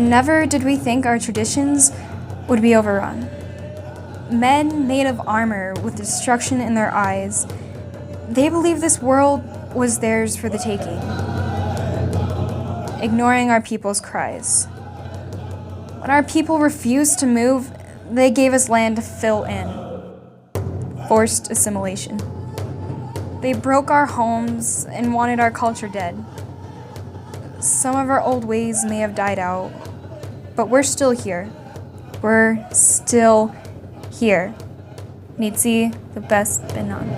Never did we think our traditions would be overrun. Men made of armor with destruction in their eyes, they believed this world was theirs for the taking, ignoring our people's cries. When our people refused to move, they gave us land to fill in. Forced assimilation. They broke our homes and wanted our culture dead. Some of our old ways may have died out, but we're still here. We're still here. Mitzi, the best but none.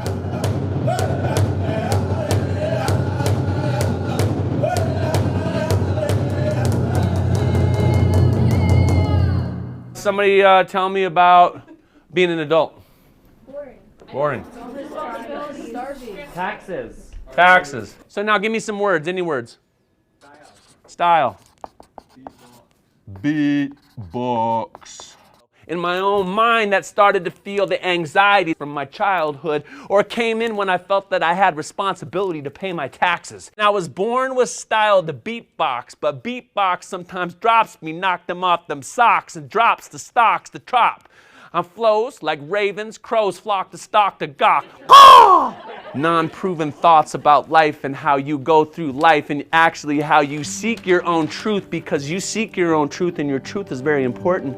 Somebody tell me about being an adult. Boring. Taxes. So now give me some words. Any words? Style. Beatbox. In my own mind, that started to feel the anxiety from my childhood, or came in when I felt that I had responsibility to pay my taxes. And I was born with style to beatbox, but beatbox sometimes drops me, knock them off them socks, and drops the stocks to trop. On flows like ravens, crows flock to stalk to gawk. Non-proven thoughts about life and how you go through life, and actually how you seek your own truth, because you seek your own truth and your truth is very important.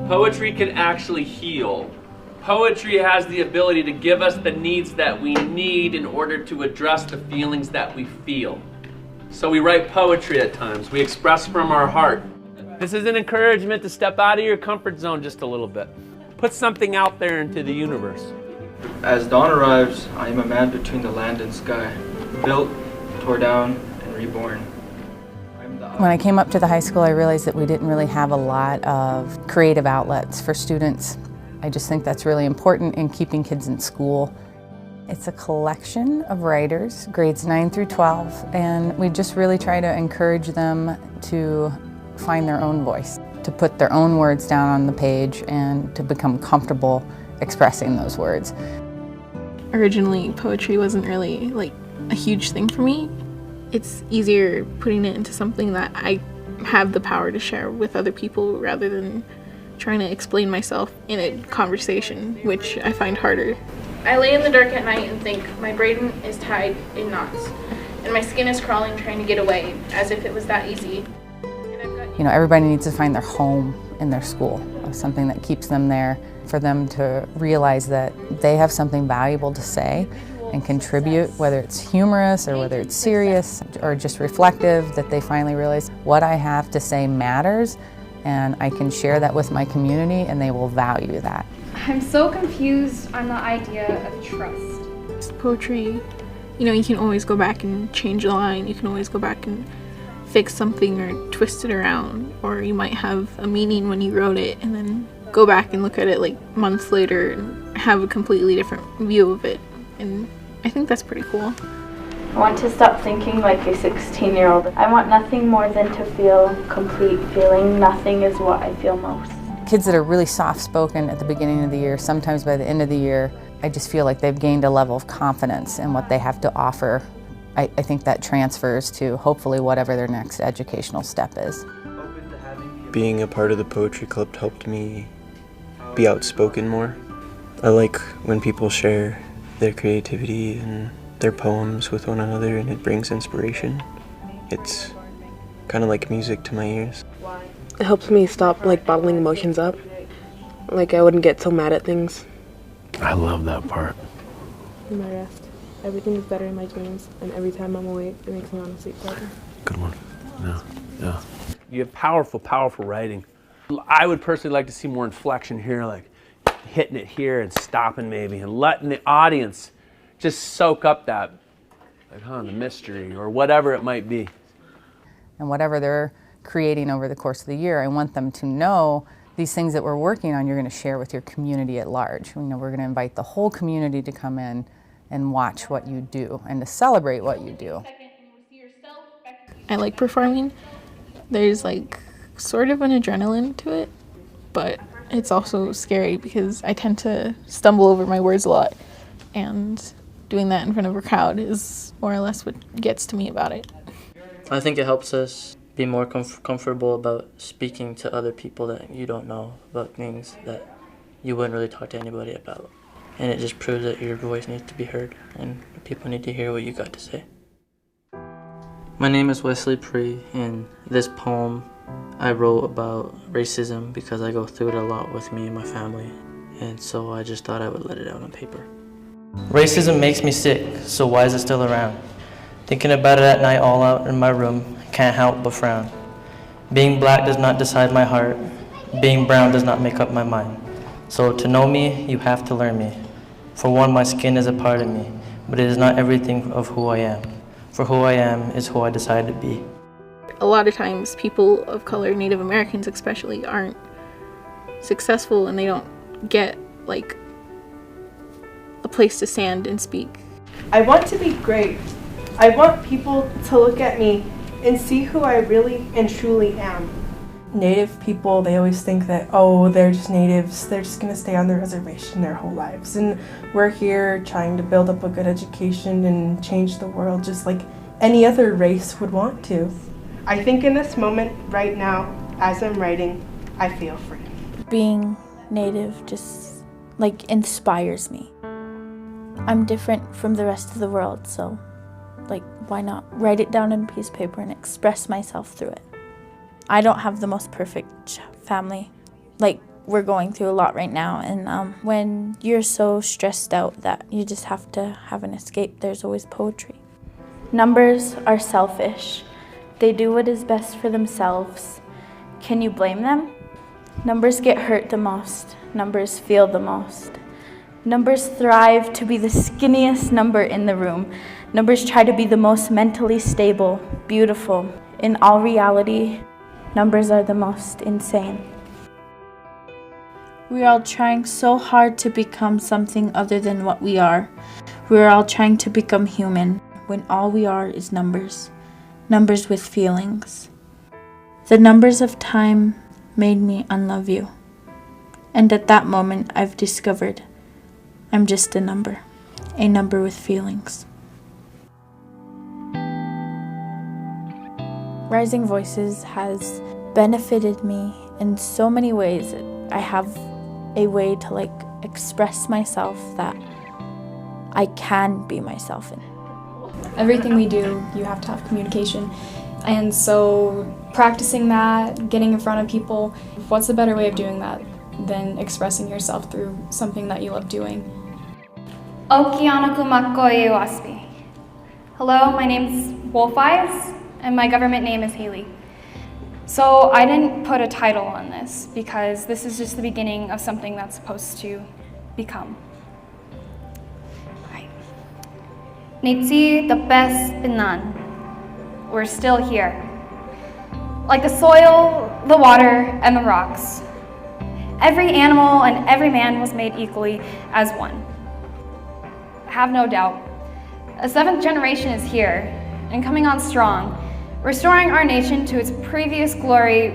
Poetry can actually heal. Poetry has the ability to give us the needs that we need in order to address the feelings that we feel. So we write poetry at times. We express from our heart. This is an encouragement to step out of your comfort zone just a little bit. Put something out there into the universe. As dawn arrives, I am a man between the land and sky, built, tore down, and reborn. When I came up to the high school, I realized that we didn't really have a lot of creative outlets for students. I just think that's really important in keeping kids in school. It's a collection of writers, grades 9 through 12, and we just really try to encourage them to find their own voice, to put their own words down on the page and to become comfortable expressing those words. Originally, poetry wasn't really like a huge thing for me. It's easier putting it into something that I have the power to share with other people rather than trying to explain myself in a conversation, which I find harder. I lay in the dark at night and think my brain is tied in knots and my skin is crawling trying to get away, as if it was that easy. You know, everybody needs to find their home in their school, something that keeps them there, for them to realize that they have something valuable to say and contribute, whether it's humorous or whether it's serious or just reflective, that they finally realize what I have to say matters and I can share that with my community and they will value that. I'm so confused on the idea of trust. Poetry, you know, you can always go back and change a line, you can always go back and fix something or twist it around, or you might have a meaning when you wrote it and then go back and look at it like months later and have a completely different view of it. And I think that's pretty cool. I want to stop thinking like a 16-year-old. I want nothing more than to feel complete. Feeling nothing is what I feel most. Kids that are really soft-spoken at the beginning of the year, sometimes by the end of the year, I just feel like they've gained a level of confidence in what they have to offer. I think that transfers to hopefully whatever their next educational step is. Being a part of the poetry club helped me be outspoken more. I like when people share their creativity and their poems with one another, and it brings inspiration. It's kind of like music to my ears. It helps me stop bottling emotions up. I wouldn't get so mad at things. I love that part. In my rest, everything is better in my dreams, and every time I'm awake, it makes me want to sleep better. Good one. Yeah. You have powerful, powerful writing. I would personally like to see more inflection here, like hitting it here and stopping maybe, and letting the audience just soak up that, the mystery or whatever it might be. And whatever they're creating over the course of the year, I want them to know these things that we're working on, you're going to share with your community at large. We're going to invite the whole community to come in and watch what you do and to celebrate what you do. I like performing. There's sort of an adrenaline to it, but it's also scary because I tend to stumble over my words a lot. And doing that in front of a crowd is more or less what gets to me about it. I think it helps us be more comfortable about speaking to other people that you don't know about things that you wouldn't really talk to anybody about. And it just proves that your voice needs to be heard and people need to hear what you got to say. My name is Wesley Pree, and this poem I wrote about racism because I go through it a lot with me and my family, and so I just thought I would let it out on paper. Racism makes me sick, so why is it still around? Thinking about it at night all out in my room, can't help but frown. Being black does not decide my heart, being brown does not make up my mind. So to know me, you have to learn me. For one, my skin is a part of me, but it is not everything of who I am. For who I am is who I decide to be. A lot of times people of color, Native Americans especially, aren't successful and they don't get like a place to stand and speak. I want to be great. I want people to look at me and see who I really and truly am. Native people, they always think that, oh, they're just natives, they're just going to stay on their reservation their whole lives. And we're here trying to build up a good education and change the world just like any other race would want to. I think in this moment right now, as I'm writing, I feel free. Being Native just like inspires me. I'm different from the rest of the world, so like why not write it down on a piece of paper and express myself through it. I don't have the most perfect family. Like, we're going through a lot right now, and when you're so stressed out that you just have to have an escape, there's always poetry. Numbers are selfish. They do what is best for themselves. Can you blame them? Numbers get hurt the most. Numbers feel the most. Numbers thrive to be the skinniest number in the room. Numbers try to be the most mentally stable, beautiful. In all reality, numbers are the most insane. We're all trying so hard to become something other than what we are. We're all trying to become human when all we are is numbers. Numbers with feelings. The numbers of time made me unlove you. And at that moment, I've discovered I'm just a number with feelings. Rising Voices has benefited me in so many ways. I have a way to like express myself that I can be myself in. Everything we do, you have to have communication. And so practicing that, getting in front of people, what's a better way of doing that than expressing yourself through something that you love doing? Hello, my name's Wolf Eyes, and my government name is Haley. So I didn't put a title on this because this is just the beginning of something that's supposed to become. Right. Nitsi, the best Binan. We're still here. Like the soil, the water, and the rocks. Every animal and every man was made equally as one. Have no doubt. A seventh generation is here and coming on strong. Restoring our nation to its previous glory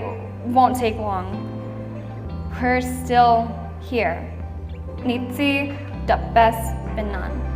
won't take long. We're still here. Nitsi, the best Binan.